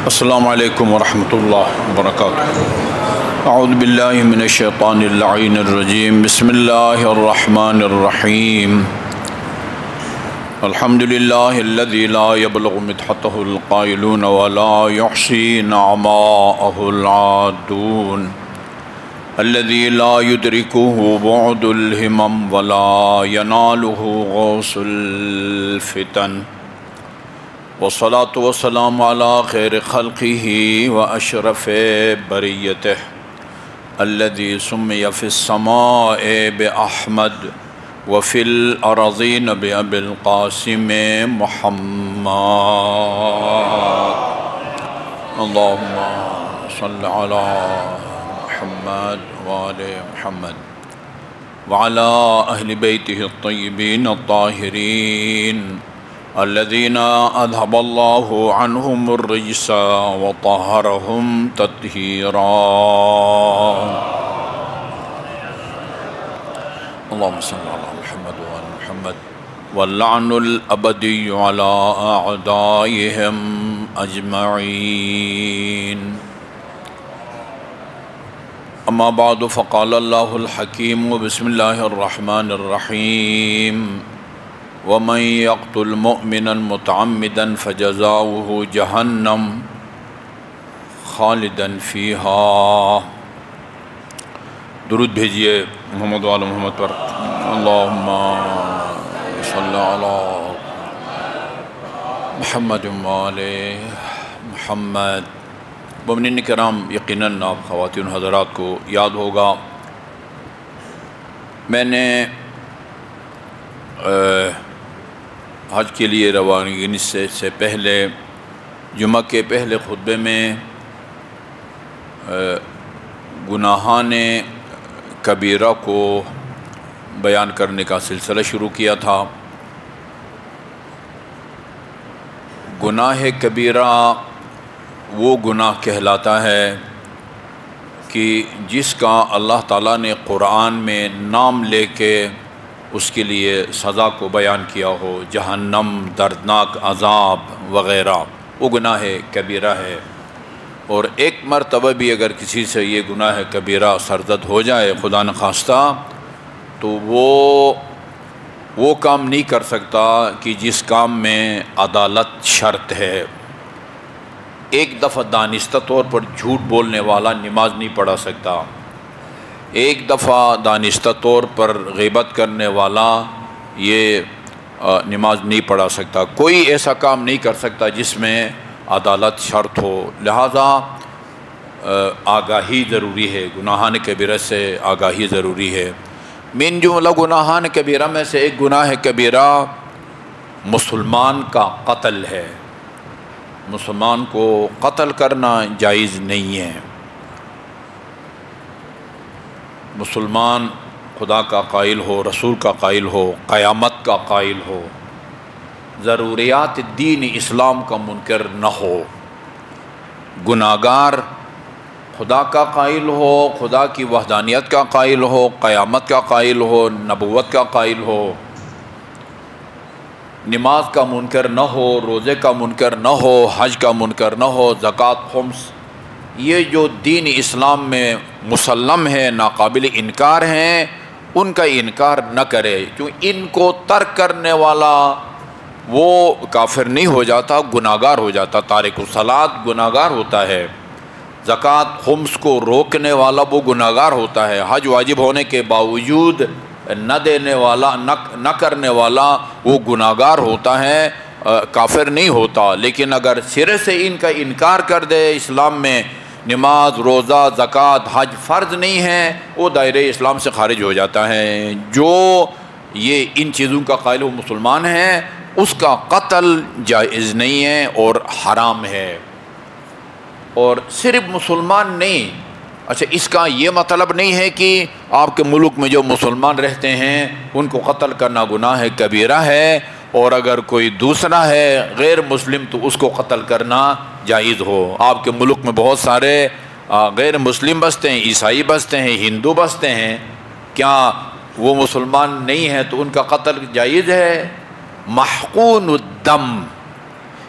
السلام علیکم ورحمۃ اللہ وبرکاتہ۔ اعوذ باللہ من الشیطان اللعین الرجیم، بسم اللہ الرحمن الرحیم۔ الحمد للہ الذی لا يبلغ مدحتہ القائلون ولا يحصی نعماءہ العادون، الذی لا يدرکہ بعد الہمم ولا ینالہ غوث الفتن، والصلاة والسلام على خیر خلقہ واشرف بریتہ، الذی سمی فی السماء باحمد وفی الارضین بابی القاسم محمد۔ اللہم صل علی محمد وآل محمد وعلى اہل بیتہ الطیبین الطاہرین الذین اذھب اللہ عنہم الرجس وطہرہم تطہیرا۔ اللہم صل علی محمد وآل محمد واللعن الابدی علی اعدائہم اجمعین۔ اما بعد فقال اللہ الحکیم بسم اللہ الرحمن الرحیم، وَمَن يَقْتُلْ مُؤْمِنًا مُتَعَمِّدًا فَجَزَاؤُهُ جَهَنَّمُ خَالِدًا فِيهَا۔ درود بھیجئے محمد وآل محمد پر۔ اللہم صلی علی محمد وآل محمد۔ مومنین کرام، یقیناً آپ خواتین حضرات کو یاد ہوگا میں نے حج کے لیے روانگی سے پہلے جمعہ کے پہلے خطبے میں گناہان کبیرہ کو بیان کرنے کا سلسلہ شروع کیا تھا۔ گناہ کبیرہ وہ گناہ کہلاتا ہے کہ جس کا اللہ تعالیٰ نے قرآن میں نام لے کے اس کے لیے سزا کو بیان کیا ہو، جہنم، دردناک عذاب وغیرہ، وہ گناہ کبیرہ ہے۔ اور ایک مرتبہ بھی اگر کسی سے یہ گناہ کبیرہ سرزد ہو جائے خدا نخواستہ، تو وہ کام نہیں کر سکتا کہ جس کام میں عدالت شرط ہے۔ ایک دفعہ دانستہ طور پر جھوٹ بولنے والا نماز نہیں پڑھا سکتا، ایک دفعہ دانستہ طور پر غیبت کرنے والا یہ نماز نہیں پڑھا سکتا، کوئی ایسا کام نہیں کر سکتا جس میں عدالت شرط ہو۔ لہذا آگاہی ضروری ہے، گناہان کبیرہ سے آگاہی ضروری ہے۔ من جملہ گناہان کبیرہ میں سے ایک گناہ کبیرہ مسلمان کا قتل ہے۔ مسلمان کو قتل کرنا جائز نہیں ہے۔ مسلمان خدا کا قائل ہو، رسول کا قائل ہو، قیامت کا قائل ہو، ضروریات دین اسلام کا منکر نہ ہو، گناہگار خدا کا قائل ہو، خدا کی وحدانیت کا قائل ہو، قیامت کا قائل ہو، نبوت کا قائل ہو، نماز کا منکر نہ ہو، روزے کا منکر نہ ہو، حج کا منکر نہ ہو، زکوٰۃ، خمس، یہ جو دین اسلام میں مسلم ہے، ناقابل انکار ہیں، ان کا انکار نہ کرے، کیوں ان کو ترک کرنے والا وہ کافر نہیں ہو جاتا، گناہگار ہو جاتا۔ تارک الصلاۃ گناہگار ہوتا ہے، زکوٰۃ خمس کو روکنے والا وہ گناہگار ہوتا ہے، حج واجب ہونے کے باوجود نہ دینے والا، نہ کرنے والا وہ گناہگار ہوتا ہے، کافر نہیں ہوتا۔ لیکن اگر سرے سے ان کا انکار کر دے، اسلام میں نماز، روزہ، زکوٰۃ، حج فرض نہیں ہے، وہ دائرۂ اسلام سے خارج ہو جاتا ہے۔ جو یہ ان چیزوں کا قائل وہ مسلمان ہے، اس کا قتل جائز نہیں ہے اور حرام ہے۔ اور صرف مسلمان نہیں، اچھا اس کا یہ مطلب نہیں ہے کہ آپ کے ملک میں جو مسلمان رہتے ہیں ان کو قتل کرنا گناہ کبیرہ ہے، اور اگر کوئی دوسرا ہے غیر مسلم تو اس کو قتل کرنا جائز ہو۔ آپ کے ملک میں بہت سارے غیر مسلم بستے ہیں، عیسائی بستے ہیں، ہندو بستے ہیں، کیا وہ مسلمان نہیں ہیں تو ان کا قتل جائز ہے؟ محقون الدم،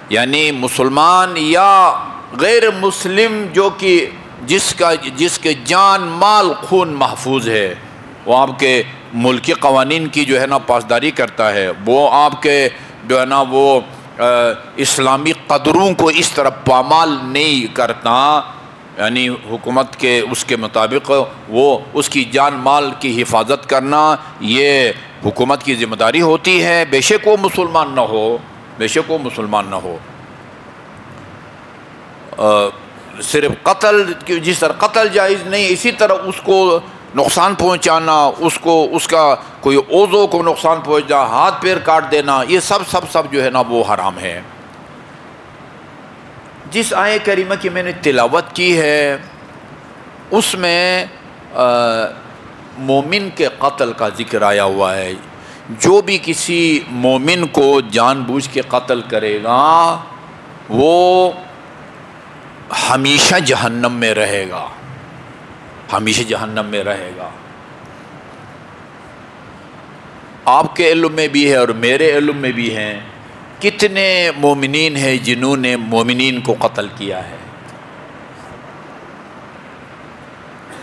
یعنی مسلمان یا غیر مسلم جو کہ جس کے جان مال خون محفوظ ہے، وہ آپ کے ملکی قوانین کی جو ہے نا پاسداری کرتا ہے، وہ آپ کے جو ہے نا وہ اسلامی قدروں کو اس طرح پامال نہیں کرتا، یعنی حکومت کے اس کے مطابق وہ اس کی جان مال کی حفاظت کرنا یہ حکومت کی ذمہ داری ہوتی ہے، بے شک وہ مسلمان نہ ہو، بے شک وہ مسلمان نہ ہو۔ صرف قتل، جس طرح قتل جائز نہیں، اسی طرح اس کو نقصان پہنچانا، اس کا کوئی عضو کو نقصان پہنچانا، ہاتھ پیر کاٹ دینا، یہ سب جو ہے نا وہ حرام ہے۔ جس آیہ کریمہ کی میں نے تلاوت کی ہے اس میں مومن کے قتل کا ذکر آیا ہوا ہے۔ جو بھی کسی مومن کو جان بوجھ کے قتل کرے گا وہ ہمیشہ جہنم میں رہے گا، ہمیشہ جہنم میں رہے گا۔ آپ کے علم میں بھی ہے اور میرے علم میں بھی ہیں، کتنے مومنین ہیں جنہوں نے مومنین کو قتل کیا ہے،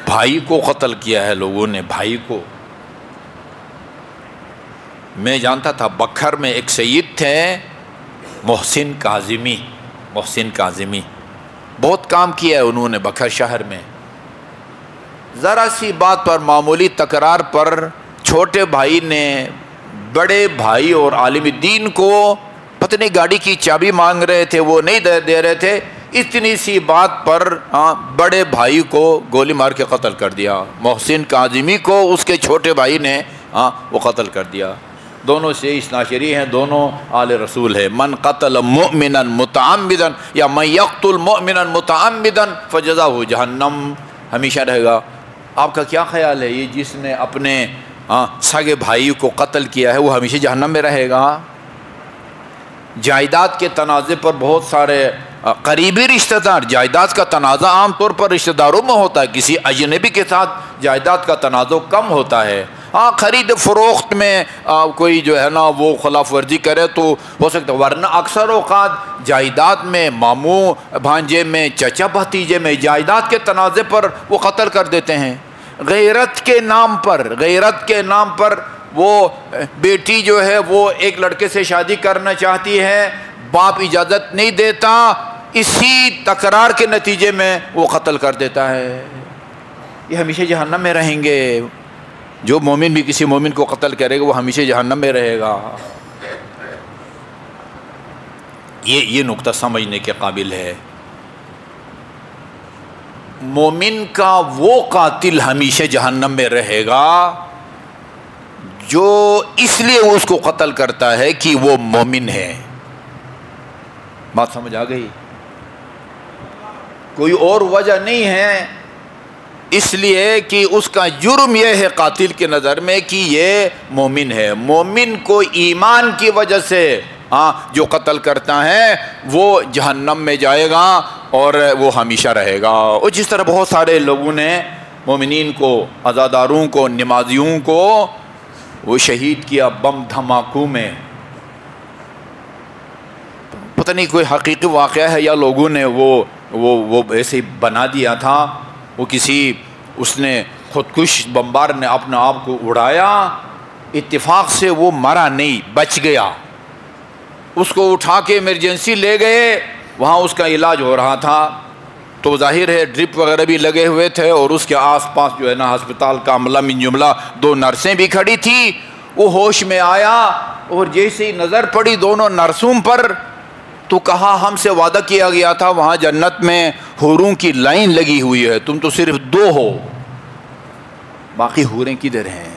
بھائی کو قتل کیا ہے لوگوں نے، بھائی کو۔ میں جانتا تھا بکھر میں ایک سید تھے محسن کاظمی، محسن کاظمی، بہت کام کیا ہے انہوں نے بکھر شہر میں۔ ذرا سی بات پر، معمولی تکرار پر چھوٹے بھائی نے بڑے بھائی اور عالم دین کو پتہ نہیں گاڑی کی چابی مانگ رہے تھے، وہ نہیں دے رہے تھے، اتنی سی بات پر بڑے بھائی کو گولی مار کے قتل کر دیا۔ محسن کاظمی کو اس کے چھوٹے بھائی نے وہ قتل کر دیا۔ دونوں سے اسناشری ہیں، دونوں آل رسول ہے۔ من قتل مؤمنا متعمدا یا من یقتل مؤمنا متعمدا فجزاؤہ جہنم، ہمیشہ رہے گا۔ آپ کا کیا خیال ہے، یہ جس نے اپنے سگے بھائی کو قتل کیا ہے وہ ہمیشہ جہنم میں رہے گا؟ جائیداد کے تنازع پر بہت سارے قریبی رشتہ دار، جائیداد کا تنازع عام طور پر رشتہ داروں میں ہوتا ہے، کسی اجنبی کے ساتھ جائیداد کا تنازع کم ہوتا ہے۔ خرید فروخت میں کوئی جو ہے نا وہ خلاف ورزی کرے تو ہو سکتا ہے، ورنہ اکثر اوقات جائیداد میں، ماموں بھانجے میں، چچا بھتیجے میں جائیداد کے تنازع پر وہ قتل کر دیتے ہیں۔ غیرت کے نام پر، غیرت کے نام پر وہ بیٹی جو ہے وہ ایک لڑکے سے شادی کرنا چاہتی ہے، باپ اجازت نہیں دیتا، اسی تکرار کے نتیجے میں وہ قتل کر دیتا ہے۔ یہ ہمیشہ جہنم میں رہیں گے۔ جو مومن بھی کسی مومن کو قتل کرے گا وہ ہمیشہ جہنم میں رہے گا۔ یہ نقطہ سمجھنے کے قابل ہے۔ مومن کا وہ قاتل ہمیشہ جہنم میں رہے گا جو اس لیے وہ اس کو قتل کرتا ہے کہ وہ مومن ہے۔ بات سمجھ آ گئی؟ کوئی اور وجہ نہیں ہے، اس لیے کہ اس کا جرم یہ ہے قاتل کے نظر میں کہ یہ مومن ہے۔ مومن کو ایمان کی وجہ سے جو قتل کرتا ہے وہ جہنم میں جائے گا اور وہ ہمیشہ رہے گا۔ اور جس طرح بہت سارے لوگوں نے مومنین کو، عزاداروں کو، نمازیوں کو وہ شہید کیا بم دھماکوں میں، پتہ نہیں کوئی حقیقی واقعہ ہے یا لوگوں نے وہ ایسے ہی بنا دیا تھا۔ وہ اس نے خودکش بمبار نے اپنے آپ کو اڑایا، اتفاق سے وہ مرا نہیں، بچ گیا۔ اس کو اٹھا کے ایمرجنسی لے گئے، وہاں اس کا علاج ہو رہا تھا، تو ظاہر ہے ڈرپ وغیرہ بھی لگے ہوئے تھے اور اس کے آس پاس جو ہے نا ہسپتال کا عملہ من جملہ 2 نرسیں بھی کھڑی تھی۔ وہ ہوش میں آیا اور جیسے ہی نظر پڑی دونوں نرسوں پر تو کہا ہم سے وعدہ کیا گیا تھا وہاں جنت میں حوروں کی لائن لگی ہوئی ہے، تم تو صرف 2 ہو، باقی حوریں کدھر ہیں؟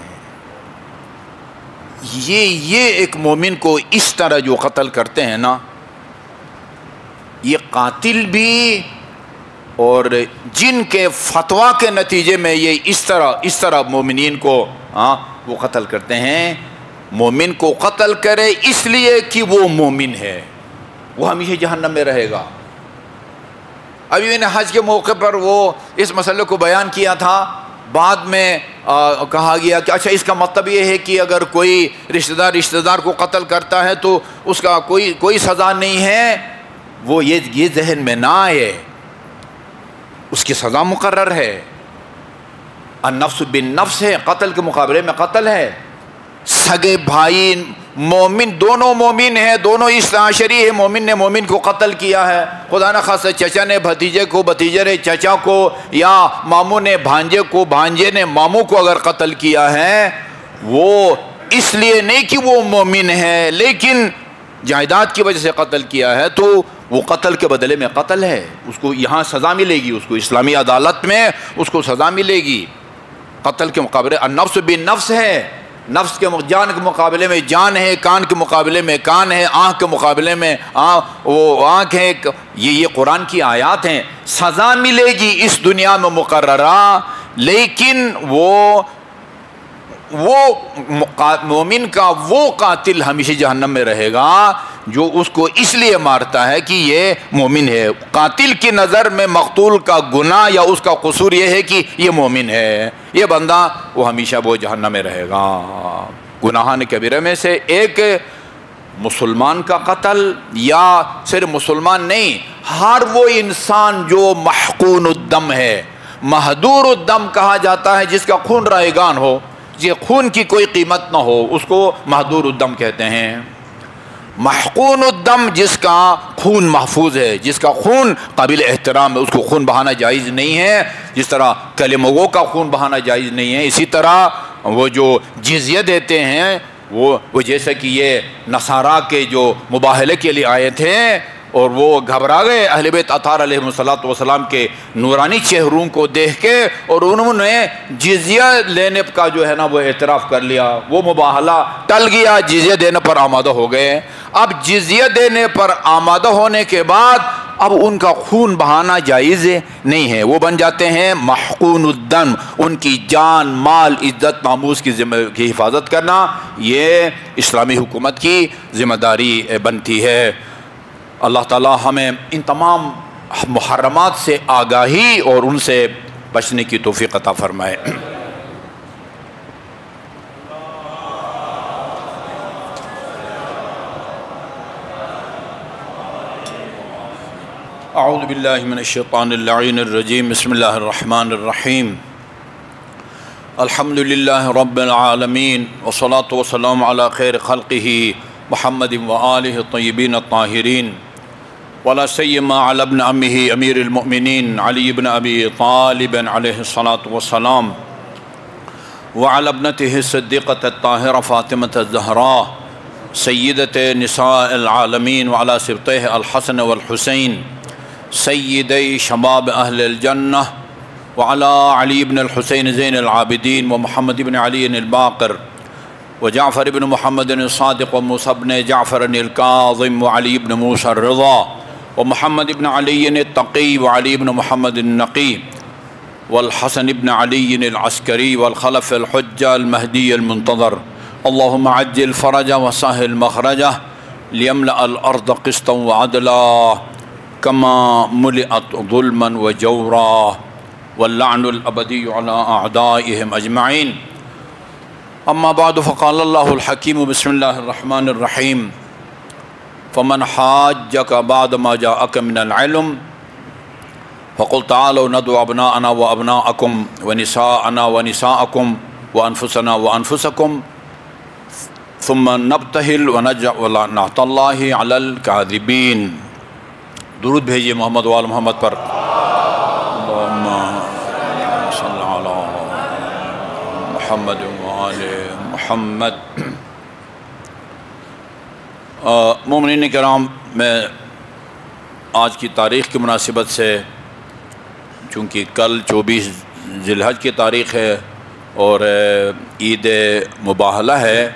یہ ایک مومن کو اس طرح جو قتل کرتے ہیں نا، یہ قاتل بھی اور جن کے فتویٰ کے نتیجے میں یہ اس طرح مومنین کو وہ قتل کرتے ہیں۔ مومن کو قتل کرے اس لیے کہ وہ مومن ہے، وہ ہمیشہ جہنم میں رہے گا۔ ابھی میں نے حج کے موقع پر وہ اس مسئلے کو بیان کیا تھا، بعد میں کہا گیا کہ اچھا اس کا مطلب یہ ہے کہ اگر کوئی رشتہ دار کو قتل کرتا ہے تو اس کا کوئی سزا نہیں ہے۔ وہ یہ ذہن میں نہ آئے، اس کی سزا مقرر ہے۔ النفس بالنفس ہے، قتل کے مقابلے میں قتل ہے۔ سگے بھائی مومن، دونوں مومن ہیں، دونوں اس عشری ہے، مومن نے مومن کو قتل کیا ہے، خدا نہ خاصہ چچا نے بھتیجے کو، بھتیجے نے چچا کو، یا ماموں نے بھانجے کو، بھانجے نے ماموں کو اگر قتل کیا ہے، وہ اس لیے نہیں کہ وہ مومن ہے، لیکن جائیداد کی وجہ سے قتل کیا ہے، تو وہ قتل کے بدلے میں قتل ہے، اس کو یہاں سزا ملے گی، اس کو اسلامی عدالت میں اس کو سزا ملے گی۔ قتل کے مقابلے النفس بالنفس ہے، نفس کے جان کے مقابلے میں جان ہے، کان کے مقابلے میں کان ہے، آنکھ کے مقابلے میں وہ آنکھ ہے۔ یہ قرآن کی آیات ہیں۔ سزا ملے گی اس دنیا میں مقررہ، لیکن وہ مومن کا وہ قاتل ہمیشہ جہنم میں رہے گا جو اس کو اس لیے مارتا ہے کہ یہ مومن ہے۔ قاتل کی نظر میں مقتول کا گناہ یا اس کا قصور یہ ہے کہ یہ مومن ہے، یہ بندہ وہ ہمیشہ وہ جہنم میں رہے گا۔ گناہان کبیرہ میں سے ایک مسلمان کا قتل، یا صرف مسلمان نہیں، ہر وہ انسان جو محقون الدم ہے، مہدور الدم کہا جاتا ہے، جس کا خون رائگان ہو، یہ خون کی کوئی قیمت نہ ہو، اس کو مہدور الدم کہتے ہیں۔ محقون الدم جس کا خون محفوظ ہے، جس کا خون قابل احترام ہے، اس کو خون بہانا جائز نہیں ہے، جس طرح کلمگوں کا خون بہانا جائز نہیں ہے، اسی طرح وہ جو جزیہ دیتے ہیں وہ جیسے کہ یہ نصارہ کے جو مباہلے کے لیے آئے تھے اور وہ گھبرا گئے اہل بیت اطہار علیہ السلام کے نورانی چہروں کو دیکھ کے، اور انہوں نے جزیہ لینے کا جو ہے نا وہ اعتراف کر لیا، وہ مباہلہ ٹل گیا، جزیہ دینے پر آمادہ ہو گئے۔ اب جزیہ دینے پر آمادہ ہونے کے بعد اب ان کا خون بہانا جائز نہیں ہے، وہ بن جاتے ہیں محقون الدم۔ ان کی جان، مال، عزت، ناموس کی حفاظت کرنا یہ اسلامی حکومت کی ذمہ داری بنتی ہے۔ اللہ تعالی ہمیں ان تمام محرمات سے آگاہی اور ان سے بچنے کی توفیق عطا فرمائے۔ اعوذ باللہ من الشیطان اللعین الرجیم، بسم اللہ الرحمن الرحیم۔ الحمدللہ رب العالمین، والصلاة والسلام علی خیر خلقہ محمد وآلہ الطیبین الطاہرین، ولا سیما علی ابن امہ امیر المؤمنین علی بن ابی طالب علیہ الصلاة والسلام، وعلی ابنتہ الصدیقۃ الطاہرہ فاطمۃ الزہراء سیدۃ نساء العالمین، وعلی سبطیہ الحسن والحسین سیدی شباب اہل الجنہ، وعلی علی بن الحسین زین العابدین، ومحمد بن علی الباقر، وجعفر بن محمد الصادق، وموسى بن جعفر الكاظم، وعلی بن موسى الرضا، ومحمد بن علی التقی، وعلی بن محمد النقی، والحسن بن علی العسکری، والخلف الحجہ المہدی المنتظر۔ اللہم عجل فرجہ وسہل مخرجہ، لیملأ الارض قسطا وعدلا، کما ملئت ظلما وجورا، واللعن الابدی علی اعدائهم اجمعین۔ اما بعد فقال اللہ الحکیم، بسم اللہ الرحمن الرحیم، فمن حاجک بعد ما جاءک من العلم فقل تعالوا ندعو ابناءنا وابناءکم ونساءنا ونساءکم وانفسنا وانفسکم ثم نبتہل ونجع لعنۃ اللہ علی الکاذبین۔ درود بھیجیے محمد وآل محمد پر۔ اللہم صل علی محمد وآل محمد۔ مومنین کرام، میں آج کی تاریخ کی مناسبت سے، چونکہ کل 24 ذی الحج کی تاریخ ہے اور عید مباہلہ ہے،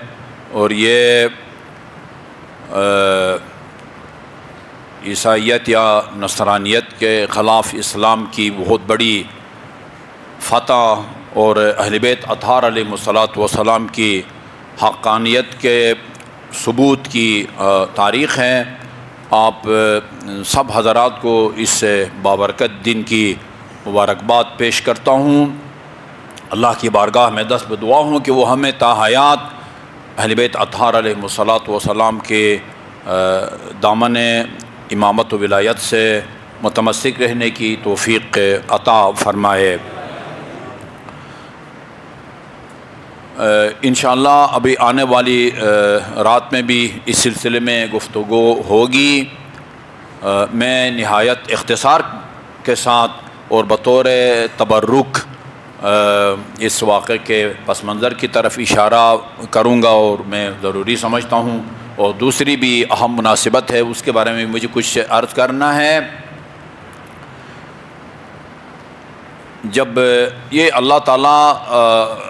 اور یہ عیسائیت یا نصرانیت کے خلاف اسلام کی بہت بڑی فتح اور اہل بیت اطہار علیہ السلام کی حقانیت کے ثبوت کی تاریخ ہے۔ آپ سب حضرات کو اس بابرکت دن کی مبارکباد پیش کرتا ہوں۔ اللہ کی بارگاہ میں دست بدعا ہوں کہ وہ ہمیں تا حیات اہل بیت اطہار علیہ السلام کے دامن امامت و ولایت سے متمسک رہنے کی توفیق عطا فرمائے۔ انشاءاللہ ابھی آنے والی رات میں بھی اس سلسلے میں گفتگو ہوگی۔ میں نہایت اختصار کے ساتھ اور بطور تبرک اس واقعے کے پس منظر کی طرف اشارہ کروں گا، اور میں ضروری سمجھتا ہوں، اور دوسری بھی اہم مناسبت ہے، اس کے بارے میں مجھے کچھ عرض کرنا ہے۔ جب یہ اللہ تعالیٰ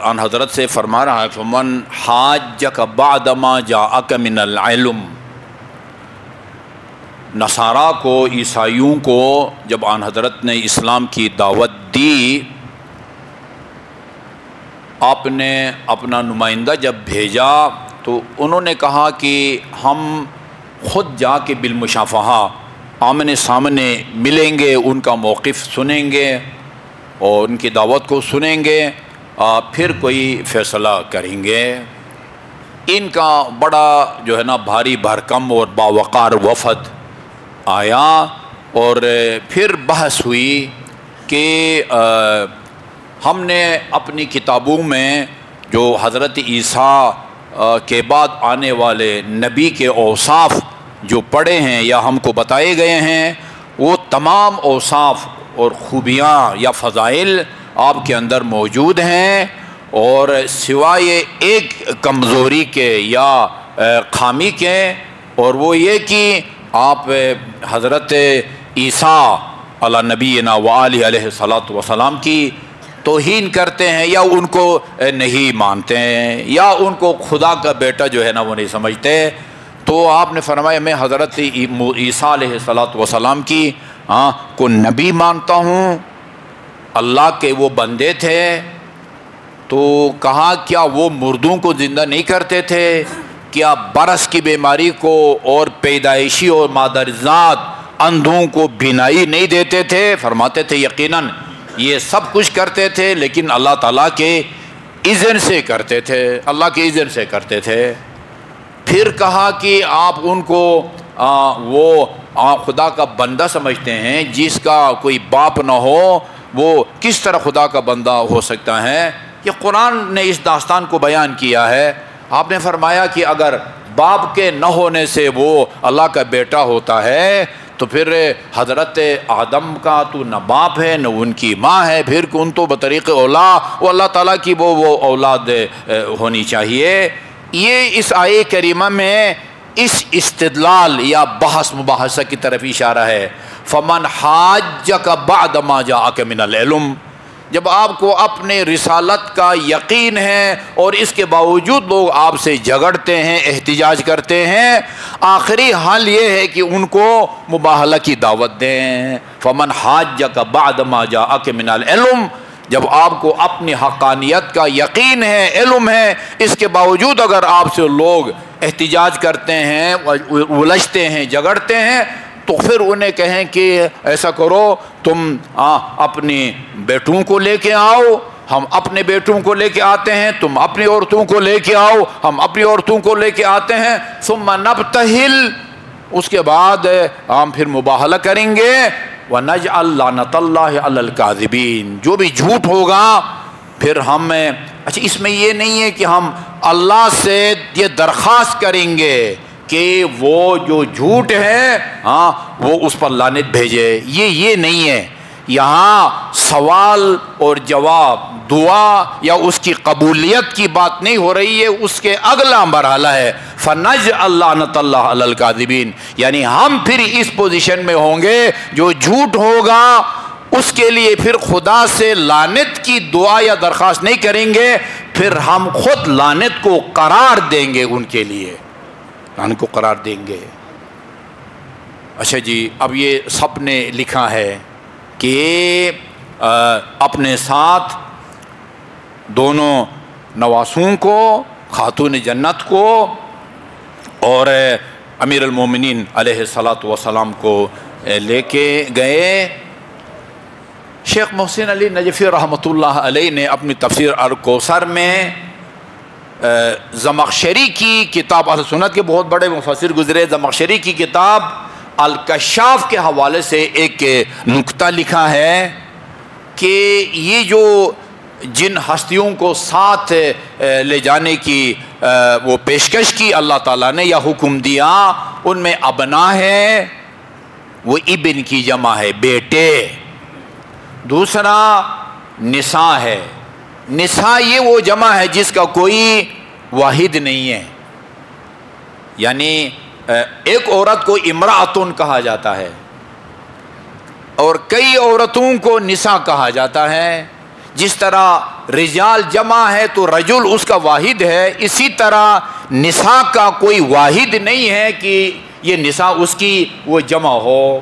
عن حضرت سے فرما رہا ہے فَمَنْ حَاجَّكَ بَعْدَ مَا جَاءَكَ مِنَ الْعِلْمِ، نصارہ کو، عیسائیوں کو جب عن حضرت نے اسلام کی دعوت دی، آپ نے اپنا نمائندہ جب بھیجا تو انہوں نے کہا کہ ہم خود جا کے بالمشافہہ آمنے سامنے ملیں گے، ان کا موقف سنیں گے اور ان کی دعوت کو سنیں گے، پھر کوئی فیصلہ کریں گے۔ ان کا بڑا جو ہے نا بھاری بھرکم اور باوقار وفد آیا، اور پھر بحث ہوئی کہ ہم نے اپنی کتابوں میں جو حضرت عیسیٰ کے بعد آنے والے نبی کے اوصاف جو پڑھے ہیں یا ہم کو بتائے گئے ہیں، وہ تمام اوصاف اور خوبیاں یا فضائل آپ کے اندر موجود ہیں، اور سوائے ایک کمزوری کے یا خامی کے، اور وہ یہ کہ آپ حضرت عیسیٰ علی نبینا وآلہ علیہ الصلاۃ والسلام کی توہین کرتے ہیں، یا ان کو نہیں مانتے ہیں، یا ان کو خدا کا بیٹا جو ہے نا وہ نہیں سمجھتے۔ تو آپ نے فرمایا میں حضرت عیسیٰ علیہ الصلاۃ والسلام کی کو نبی مانتا ہوں، اللہ کے وہ بندے تھے۔ تو کہا کیا وہ مردوں کو زندہ نہیں کرتے تھے؟ کیا برس کی بیماری کو اور پیدائشی اور مادرزاد اندھوں کو بینائی نہیں دیتے تھے؟ فرماتے تھے یقیناً یہ سب کچھ کرتے تھے، لیکن اللہ تعالیٰ کے اذن سے کرتے تھے، اللہ کے اذن سے کرتے تھے۔ پھر کہا کہ آپ ان کو وہ خدا کا بندہ سمجھتے ہیں، جس کا کوئی باپ نہ ہو وہ کس طرح خدا کا بندہ ہو سکتا ہے؟ یہ قرآن نے اس داستان کو بیان کیا ہے۔ آپ نے فرمایا کہ اگر باپ کے نہ ہونے سے وہ اللہ کا بیٹا ہوتا ہے تو پھر حضرت آدم کا تو نہ باپ ہے نہ ان کی ماں ہے، پھر ان تو بطریق اولا وہ اللہ تعالیٰ کی وہ اولاد ہونی چاہیے۔ یہ اس آیے کریمہ میں اس استدلال یا بحث مباحثہ کی طرف اشارہ ہے۔ فَمَنْ حَاجَّكَ بَعْدَ مَا جَاءَكَ مِنَ الْعِلْمِ، جب آپ کو اپنے رسالت کا یقین ہے اور اس کے باوجود لوگ آپ سے جھگڑتے ہیں، احتجاج کرتے ہیں، آخری حل یہ ہے کہ ان کو مباہلہ کی دعوت دیں۔ فَمَنْ حَاجَّكَ بَعْدَ مَا جَاءَكَ مِنَ الْعِلْمِ، جب آپ کو اپنی حقانیت کا یقین ہے، علم ہے، اس کے باوجود اگر آپ سے لوگ احتجاج کرتے ہیں، الجھتے ہیں، جھگڑتے ہیں، تو پھر انہیں کہیں کہ ایسا کرو تم اپنی بیٹوں کو لے کے آؤ، ہم اپنے بیٹوں کو لے کے آتے ہیں، تم اپنی عورتوں کو لے کے آؤ، ہم اپنی عورتوں کو لے کے آتے ہیں، ثم نبتہل، اس کے بعد ہم پھر مباہلہ کریں گے، وَنَجْعَلْ لَعْنَةَ اللَّهِ عَلَى الْكَاذِبِينَ، جو بھی جھوٹ ہوگا پھر ہم اچھا اس میں یہ نہیں ہے کہ ہم اللہ سے یہ درخواست کریں گے کہ وہ جو جھوٹ ہے وہ اس پر لعنت بھیجے، یہ نہیں ہے۔ یہاں سوال اور جواب، دعا یا اس کی قبولیت کی بات نہیں ہو رہی ہے، اس کے اگلا مرحلہ ہے فَنَجْعَلْ لَعْنَةَ اللَّهِ عَلَى الْكَاذِبِينَ، یعنی ہم پھر اس پوزیشن میں ہوں گے جو جھوٹ ہوگا اس کے لیے پھر خدا سے لعنت کی دعا یا درخواست نہیں کریں گے، پھر ہم خود لعنت کو قرار دیں گے، ان کے لیے لعنت کو قرار دیں گے۔ اچھا جی، اب یہ سب نے لکھا ہے کہ اپنے ساتھ دونوں نواسوں کو، خاتون جنت کو اور امیر المومنین علیہ الصلاۃ والسلام کو لے کے گئے۔ شیخ محسن علی نجفی رحمۃ اللہ علیہ نے اپنی تفسیر الکوثر میں زمخشری کی کتاب، اہل سنت کے بہت بڑے مفسر گزرے، زمخشری کی کتاب الکشاف کے حوالے سے ایک نکتہ لکھا ہے کہ یہ جو جن ہستیوں کو ساتھ لے جانے کی وہ پیشکش کی اللہ تعالیٰ نے یا حکم دیا، ان میں ابنا ہے، وہ ابن کی جمع ہے بیٹے، دوسرا نساء ہے، نساء یہ وہ جمع ہے جس کا کوئی واحد نہیں ہے، یعنی ایک عورت کو امرأتن کہا جاتا ہے اور کئی عورتوں کو نساء کہا جاتا ہے۔ جس طرح رجال جمع ہے تو رجل اس کا واحد ہے، اسی طرح نساء کا کوئی واحد نہیں ہے کہ یہ نساء اس کی وہ جمع ہو۔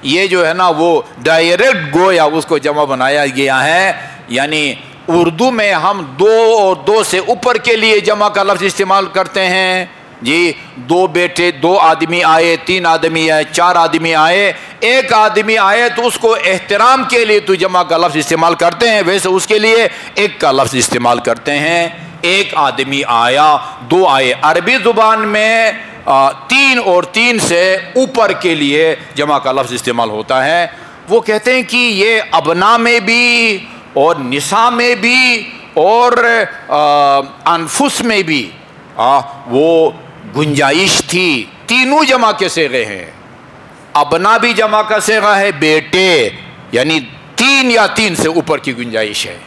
یہ جو ہے نا وہ ڈائریکٹ گویا اس کو جمع بنایا گیا ہے، یعنی اردو میں ہم دو اور دو سے اوپر کے لیے جمع کا لفظ استعمال کرتے ہیں، جی دو بیٹے، دو آدمی آئے، تین آدمی آئے، چار آدمی آئے، ایک آدمی آئے تو اس کو احترام کے لیے تو جمع کا لفظ استعمال کرتے ہیں، ویسے اس کے لیے ایک کا لفظ استعمال کرتے ہیں۔ ایک آدمی آیا، دو آئے، عربی زبان میں تین اور تین سے اوپر کے لیے جمع کا لفظ استعمال ہوتا ہے۔ وہ کہتے ہیں کہ یہ ابنا میں بھی اور نساء میں بھی اور انفس میں بھی وہ گنجائش تھی، تینوں جمع کے صیغے ہیں۔ ابنا بھی جمع کا صیغہ ہے، بیٹے یعنی تین یا تین سے اوپر کی گنجائش ہے،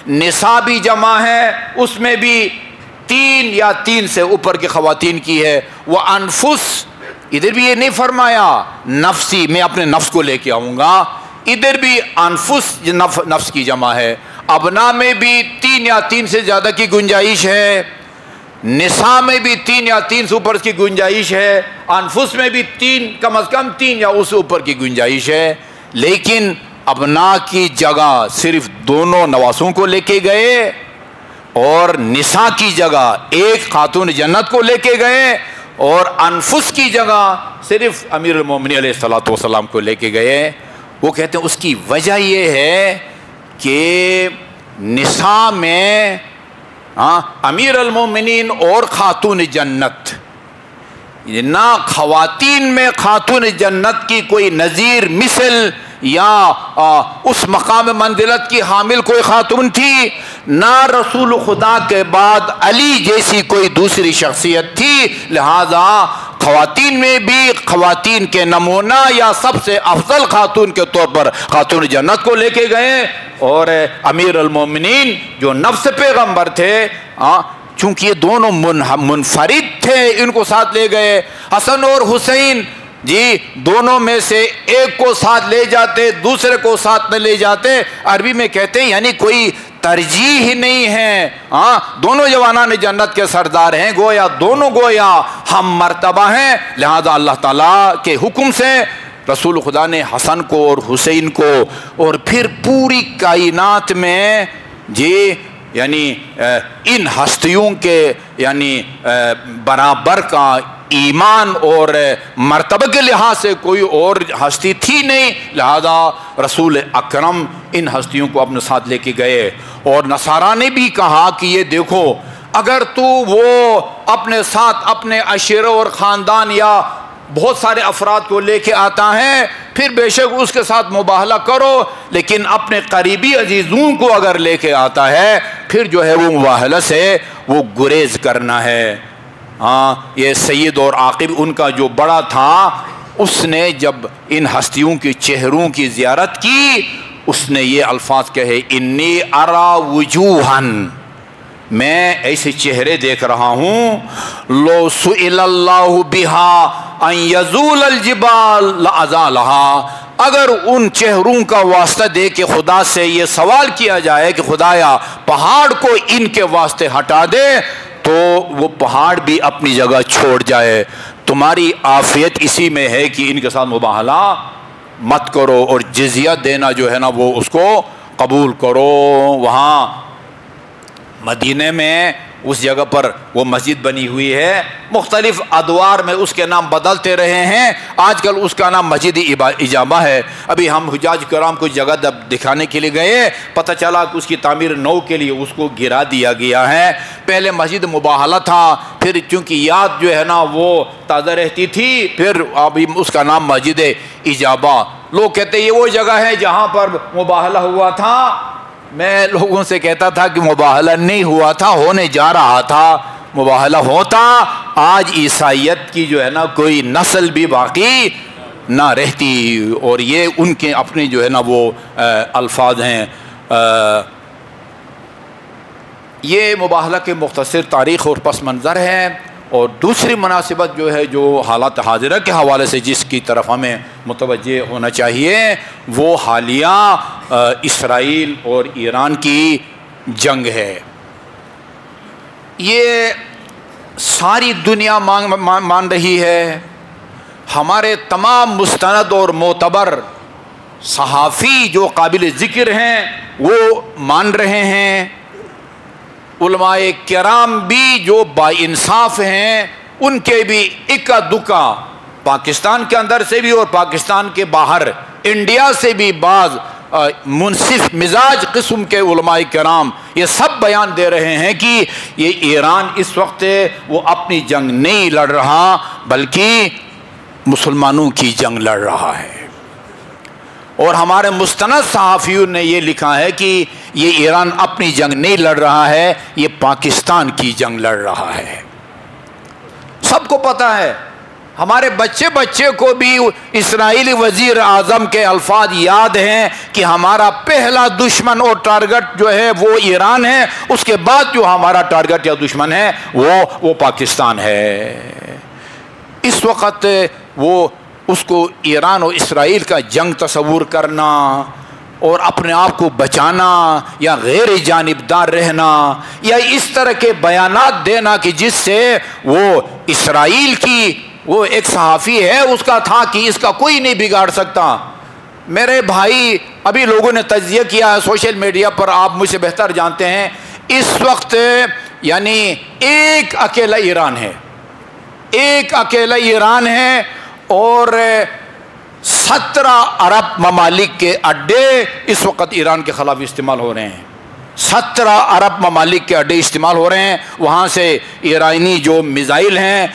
نساء بھی جمع ہے، اس میں بھی تین یا تین سے اوپر کی خواتین کی ہے۔ وہ انفس، ادھر بھی یہ نہیں فرمایا نفسی میں اپنے نفس کو لے کے آؤں گا، ادھر بھی انفس نفس کی جمع ہے۔ ابنا میں بھی تین یا تین سے زیادہ کی گنجائش ہے، نساء میں بھی تین یا تین سے اوپر کی گنجائش ہے، انفس میں بھی تین کم از کم تین یا اس سے اوپر کی گنجائش ہے۔ لیکن ابنا کی جگہ صرف دونوں نواسوں کو لے کے گئے اور نساء کی جگہ ایک خاتون جنت کو لے کے گئے اور انفس کی جگہ صرف امیر المومنین علیہ الصلوۃ والسلام کو لے کے گئے۔ وہ کہتے ہیں اس کی وجہ یہ ہے کہ نساء میں امیر المومنین اور خاتون جنت، نہ خواتین میں خاتون جنت کی کوئی نظیر مثل یا اس مقام منزلت کی حامل کوئی خاتون تھی، نہ رسول خدا کے بعد علی جیسی کوئی دوسری شخصیت تھی، لہذا خواتین میں بھی خواتین کے نمونہ یا سب سے افضل خاتون کے طور پر خاتون جنت کو لے کے گئے، اور امیر المومنین جو نفس پیغمبر تھے چونکہ یہ دونوں منفرد تھے ان کو ساتھ لے گئے۔ حسن اور حسین جی دونوں میں سے ایک کو ساتھ لے جاتے، دوسرے کو ساتھ نہ لے جاتے، عربی میں کہتے ہیں یعنی کوئی ترجیح نہیں ہے، دونوں جوانان جنت کے سردار ہیں، گویا دونوں گویا ہم مرتبہ ہیں، لہذا اللہ تعالیٰ کے حکم سے رسول خدا نے حسن کو اور حسین کو اور پھر پوری کائنات میں جی یعنی ان ہستیوں کے یعنی برابر کا ایمان اور مرتبہ کے لحاظ سے کوئی اور ہستی تھی نہیں، لہذا رسول اکرم ان ہستیوں کو اپنے ساتھ لے کے گئے۔ اور نصارہ نے بھی کہا کہ یہ دیکھو اگر تو وہ اپنے ساتھ اپنے عشیرہ اور خاندان یا بہت سارے افراد کو لے کے آتا ہے پھر بے شک اس کے ساتھ مباہلہ کرو، لیکن اپنے قریبی عزیزوں کو اگر لے کے آتا ہے پھر جو ہے وہ مباہلہ سے وہ گریز کرنا ہے۔ یہ سید اور عاقب ان کا جو بڑا تھا، اس نے جب ان ہستیوں کی چہروں کی زیارت کی اس نے یہ الفاظ کہے، انی ارا وجوہن، میں ایسے چہرے دیکھ رہا ہوں، لو سئل اللہ بہا ان یزول الجبال لازالہا، اگر ان چہروں کا واسطہ دے کے خدا سے یہ سوال کیا جائے کہ خدایا پہاڑ کو ان کے واسطے ہٹا دے تو وہ پہاڑ بھی اپنی جگہ چھوڑ جائے۔ تمہاری عافیت اسی میں ہے کہ ان کے ساتھ مباہلہ مت کرو اور جزیہ دینا جو ہے نا وہ اس کو قبول کرو۔ وہاں مدینے میں اس جگہ پر وہ مسجد بنی ہوئی ہے، مختلف ادوار میں اس کے نام بدلتے رہے ہیں، آج کل اس کا نام مسجد اجابہ ہے۔ ابھی ہم حجاج کرام کو جگہ دکھانے کے لیے گئے، پتہ چلا کہ اس کی تعمیر نو کے لیے اس کو گرا دیا گیا ہے، پہلے مسجد مباہلہ تھا، پھر چونکہ یاد جو ہے نا وہ تازہ رہتی تھی، پھر ابھی اس کا نام مسجد اجابہ۔ لوگ کہتے ہیں یہ وہ جگہ ہے جہاں پر مباہلہ ہوا تھا۔ میں لوگوں سے کہتا تھا کہ مباہلہ نہیں ہوا تھا، ہونے جا رہا تھا۔ مباہلہ ہوتا آج عیسائیت کی جو ہے نا کوئی نسل بھی باقی نہ رہتی، اور یہ ان کے اپنے جو ہے نا وہ الفاظ ہیں۔ یہ مباہلہ کے مختصر تاریخ اور پس منظر ہے۔ اور دوسری مناسبت جو ہے، جو حالات حاضرہ کے حوالے سے جس کی طرف ہمیں متوجہ ہونا چاہیے، وہ حالیہ اسرائیل اور ایران کی جنگ ہے۔ یہ ساری دنیا مان رہی ہے، ہمارے تمام مستند اور معتبر صحافی جو قابل ذکر ہیں وہ مان رہے ہیں، علماء کرام بھی جو با انصاف ہیں ان کے بھی اکا دکا، پاکستان کے اندر سے بھی اور پاکستان کے باہر انڈیا سے بھی بعض منصف مزاج قسم کے علماء کرام یہ سب بیان دے رہے ہیں کہ یہ ایران اس وقت وہ اپنی جنگ نہیں لڑ رہا بلکہ مسلمانوں کی جنگ لڑ رہا ہے۔ اور ہمارے مستند صحافیوں نے یہ لکھا ہے کہ یہ ایران اپنی جنگ نہیں لڑ رہا ہے، یہ پاکستان کی جنگ لڑ رہا ہے۔ سب کو پتہ ہے، ہمارے بچے کو بھی اسرائیلی وزیر اعظم کے الفاظ یاد ہیں کہ ہمارا پہلا دشمن اور ٹارگٹ جو ہے وہ ایران ہے، اس کے بعد جو ہمارا ٹارگٹ یا دشمن ہے وہ پاکستان ہے۔ اس وقت وہ اس کو ایران اور اسرائیل کا جنگ تصور کرنا اور اپنے آپ کو بچانا یا غیر جانبدار رہنا یا اس طرح کے بیانات دینا کہ جس سے وہ اسرائیل کی، وہ ایک صحافی ہے اس کا تھا کہ اس کا کوئی نہیں بگاڑ سکتا۔ میرے بھائی، ابھی لوگوں نے تجزیہ کیا ہے سوشل میڈیا پر، آپ مجھ سے بہتر جانتے ہیں، اس وقت یعنی ایک اکیلا ایران ہے، ایک اکیلا ایران ہے اور 17 عرب ممالک کے اڈے اس وقت ایران کے خلاف استعمال ہو رہے ہیں۔ 17 عرب ممالک کے اڈے استعمال ہو رہے ہیں، وہاں سے ایرانی جو میزائل ہیں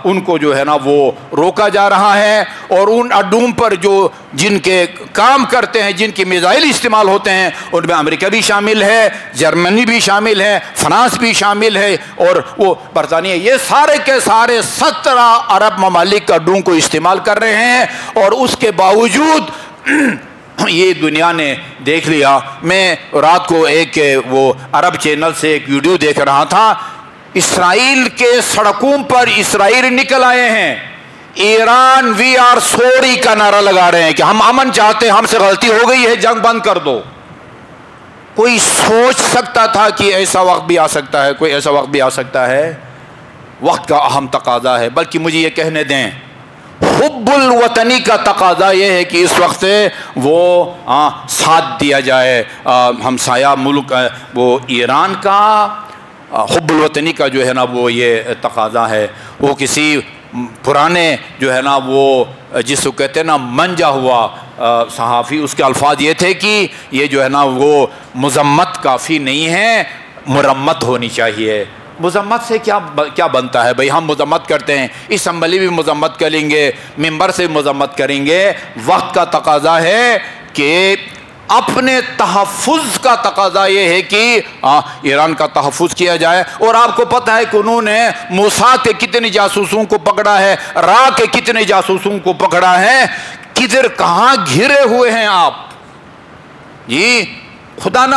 ان کو جو ہے نا وہ روکا جا رہا ہے، اور ان اڈوں پر جو جن کے کام کرتے ہیں، جن کی میزائل استعمال ہوتے ہیں، ان میں امریکہ بھی شامل ہے، جرمنی بھی شامل ہے، فرانس بھی شامل ہے، اور وہ برطانیہ، یہ سارے کے سارے 17 عرب ممالک اڈوں کو استعمال کر رہے ہیں۔ اور اس کے باوجود یہ دنیا نے دیکھ لیا۔ میں رات کو ایک وہ عرب چینل سے ایک ویڈیو دیکھ رہا تھا، اسرائیل کے سڑکوں پر اسرائیل نکل آئے ہیں، ایران وی آر سوری کا نعرہ لگا رہے ہیں کہ ہم امن چاہتے ہیں، ہم سے غلطی ہو گئی ہے، جنگ بند کر دو۔ کوئی سوچ سکتا تھا کہ ایسا وقت بھی آ سکتا ہے؟ کوئی ایسا وقت بھی آ سکتا ہے؟ وقت کا اہم تقاضا ہے۔ بلکہ مجھے یہ کہنے دیں، حب الوطنی کا تقاضا یہ ہے کہ اس وقت وہ ساتھ دیا جائے ہمسایہ ملک وہ ایران کا۔ حب الوطنی کا جو ہے نا وہ یہ تقاضا ہے۔ وہ کسی پرانے جو ہے نا وہ جس کو کہتے ہیں نا منجا ہوا صحافی، اس کے الفاظ یہ تھے کہ یہ جو ہے نا وہ مذمت کافی نہیں ہے، مرمت ہونی چاہیے۔ مذمت سے کیا بنتا ہے بھائی؟ ہم مذمت کرتے ہیں، اسمبلی بھی مذمت کریں گے، ممبر سے مذمت کریں گے۔ وقت کا تقاضا ہے کہ اپنے تحفظ کا تقاضا یہ ہے کہ ایران کا تحفظ کیا جائے۔ اور آپ کو پتہ ہے کہ انہوں نے موساد کے کتنے جاسوسوں کو پکڑا ہے، را کے کتنے جاسوسوں کو پکڑا ہے، کدھر کہاں گھرے ہوئے ہیں آپ جی۔ خدا نہ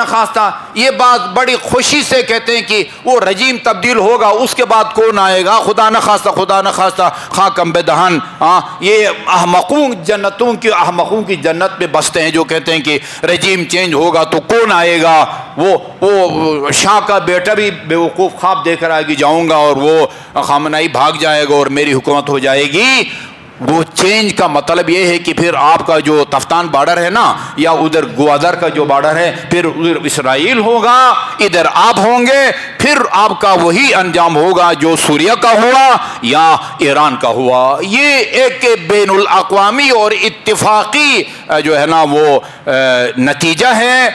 خواستہ یہ بات بڑی خوشی سے کہتے ہیں کہ وہ رجیم تبدیل ہوگا، اس کے بعد کون آئے گا؟ خدا نہ خواستہ خاکم بے دہن۔ یہ احمقوں کی جنت میں بستے ہیں جو کہتے ہیں کہ رجیم چینج ہوگا تو کون آئے گا؟ وہ شاہ کا بیٹا بھی بیوقوف خواب دیکھ رہا ہے کہ جاؤں گا اور وہ خامنائی بھاگ جائے گا اور میری حکومت ہو جائے گی۔ وہ چینج کا مطلب یہ ہے کہ پھر آپ کا جو تفتان بارڈر ہے نا، یا ادھر گوادر کا جو بارڈر ہے، پھر ادھر اسرائیل ہوگا، ادھر آپ ہوں گے، پھر آپ کا وہی انجام ہوگا جو سوریہ کا ہوا یا ایران کا ہوا۔ یہ ایک بین الاقوامی اور اتفاقی جو ہے نا وہ نتیجہ ہے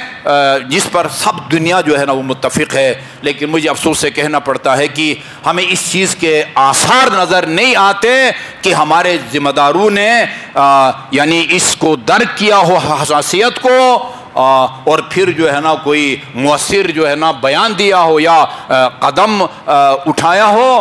جس پر سب دنیا جو ہے نا وہ متفق ہے۔ لیکن مجھے افسوس سے کہنا پڑتا ہے کہ ہمیں اس چیز کے آثار نظر نہیں آتے کہ ہمارے ذمہ داروں نے یعنی اس کو درک کیا ہو حساسیت کو، اور پھر جو ہے نا کوئی مؤثر جو ہے نا بیان دیا ہو یا قدم اٹھایا ہو۔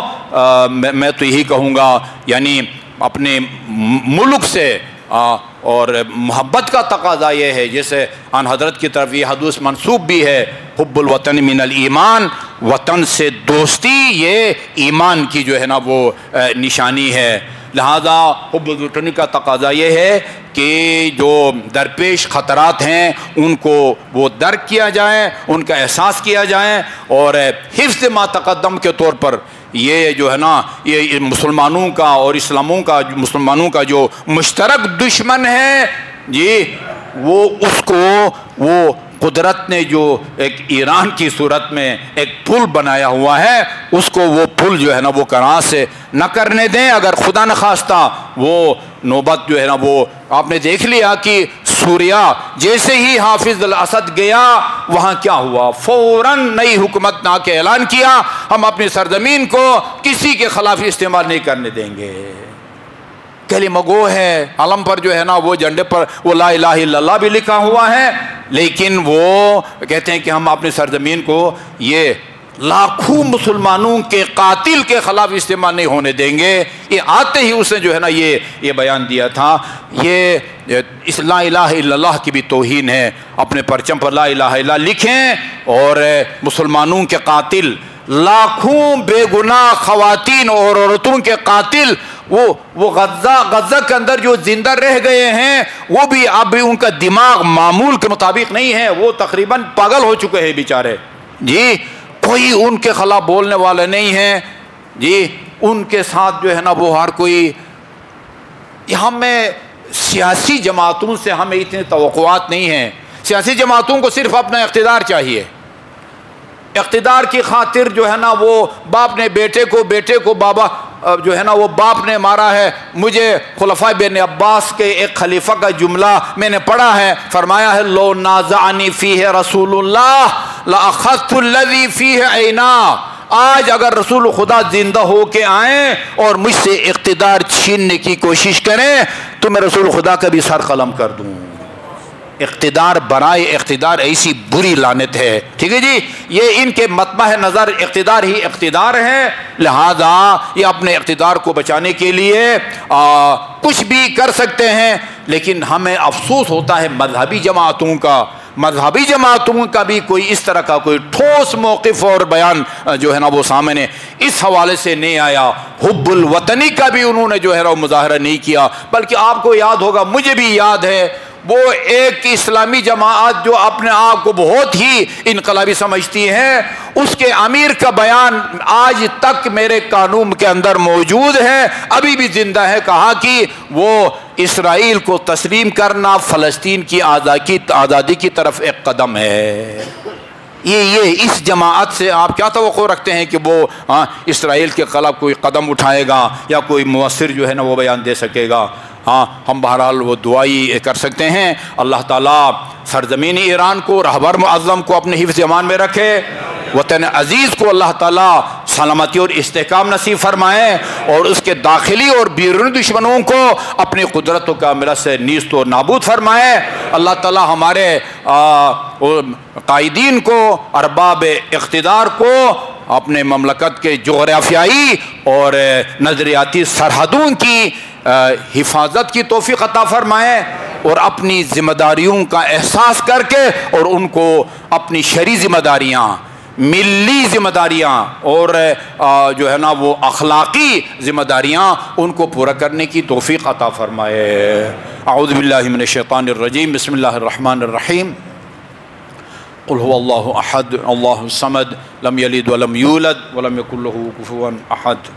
میں تو یہی کہوں گا یعنی اپنے ملک سے اور محبت کا تقاضا یہ ہے، جیسے ان حضرت کی طرف یہ حدیث منسوب بھی ہے، حب الوطن من الایمان، وطن سے دوستی یہ ایمان کی جو ہے نا وہ نشانی ہے۔ لہذا حب الوطنی کا تقاضا یہ ہے کہ جو درپیش خطرات ہیں ان کو وہ درک کیا جائے، ان کا احساس کیا جائے، اور حفظ ما تقدم کے طور پر یہ جو ہے نا یہ مسلمانوں کا اور مسلمانوں کا جو مشترک دشمن ہے جی، وہ اس کو وہ قدرت نے جو ایک ایران کی صورت میں ایک پل بنایا ہوا ہے، اس کو وہ پل جو ہے نا وہ کراں سے نہ کرنے دیں۔ اگر خدا نخواستہ وہ نوبت جو ہے نا وہ آپ نے دیکھ لیا کہ سوریہ جیسے ہی حافظ الاسد گیا وہاں کیا ہوا، فوراً نئی حکومت نا کے اعلان کیا، ہم اپنی سرزمین کو کسی کے خلاف استعمال نہیں کرنے دیں گے۔ کلمہ گو ہے، علم پر جو ہے نا وہ جھنڈے پر وہ لا الہ الا اللہ بھی لکھا ہوا ہے، لیکن وہ کہتے ہیں کہ ہم اپنی سرزمین کو یہ لاکھوں مسلمانوں کے قاتل کے خلاف استعمال نہیں ہونے دیں گے۔ یہ آتے ہی اس نے جو ہے نا یہ بیان دیا تھا۔ یہ اس لا الہ الا اللہ کی بھی توہین ہے، اپنے پرچم پر لا الہ الا اللہ لکھیں، اور مسلمانوں کے قاتل، لاکھوں بے گناہ خواتین اور عورتوں کے قاتل، وہ غزہ کے اندر جو زندہ رہ گئے ہیں، وہ بھی اب بھی ان کا دماغ معمول کے مطابق نہیں ہے، وہ تقریباً پاگل ہو چکے ہیں بیچارے جی، کوئی ان کے خلاف بولنے والے نہیں ہیں جی، ان کے ساتھ جو ہے نا وہ ہر کوئی۔ ہمیں سیاسی جماعتوں سے ہمیں اتنی توقعات نہیں ہیں، سیاسی جماعتوں کو صرف اپنا اقتدار چاہیے، اقتدار کی خاطر جو ہے نا وہ باپ نے بیٹے کو بابا جو ہے نا وہ باپ نے مارا ہے۔ مجھے خلفاء بن عباس کے ایک خلیفہ کا جملہ میں نے پڑھا ہے، فرمایا ہے لو نازعنی فیہ رسول اللہ لاخذت الذی فیہ عینا، آج اگر رسول خدا زندہ ہو کے آئیں اور مجھ سے اقتدار چھیننے کی کوشش کریں تو میں رسول خدا کا بھی سر قلم کر دوں۔ اقتدار برائے اقتدار ایسی بری لعنت ہے، ٹھیک ہے جی، یہ ان کے مطمع نظر اقتدار ہی اقتدار ہے، لہذا یہ اپنے اقتدار کو بچانے کے لیے کچھ بھی کر سکتے ہیں۔ لیکن ہمیں افسوس ہوتا ہے مذہبی جماعتوں کا بھی کوئی اس طرح کا کوئی ٹھوس موقف اور بیان جو ہے نا وہ سامنے اس حوالے سے نہیں آیا۔ حب الوطنی کا بھی انہوں نے جو ہے نا مظاہرہ نہیں کیا، بلکہ آپ کو یاد ہوگا، مجھے بھی یاد ہے، وہ ایک اسلامی جماعت جو اپنے آپ کو بہت ہی انقلابی سمجھتی ہے، اس کے امیر کا بیان آج تک میرے قانون کے اندر موجود ہے، ابھی بھی زندہ ہے، کہا کہ وہ اسرائیل کو تسلیم کرنا فلسطین کی آزادی کی طرف ایک قدم ہے۔ یہ اس جماعت سے آپ کیا توقع رکھتے ہیں کہ وہ اسرائیل کے خلاف کوئی قدم اٹھائے گا یا کوئی مؤثر جو ہے نا وہ بیان دے سکے گا؟ ہم بہرحال وہ دعائی کر سکتے ہیں، اللہ تعالیٰ سرزمین ایران کو، رہبر معظم کو اپنے حفظ امان میں رکھے، وطن عزیز کو اللہ تعالیٰ سلامتی اور استحکام نصیب فرمائے، اور اس کے داخلی اور بیرونی دشمنوں کو اپنی قدرت و کاملہ سے نیست و نابود فرمائے۔ اللہ تعالیٰ ہمارے قائدین کو، ارباب اقتدار کو اپنے مملکت کے جغرافیائی اور نظریاتی سرحدوں کی حفاظت کی توفیق عطا فرمائے، اور اپنی ذمہ داریوں کا احساس کر کے اور ان کو اپنی شرعی ذمہ داریاں، ملی ذمہ داریاں اور جو ہے نا وہ اخلاقی ذمہ داریاں ان کو پورا کرنے کی توفیق عطا فرمائے۔ اعوذ باللہ من الشیطان الرجیم، بسم اللہ الرحمن الرحیم۔ قل هو اللہ احد اللہ الصمد لم یلد ولم یولد ولم یکن له کفوا احد۔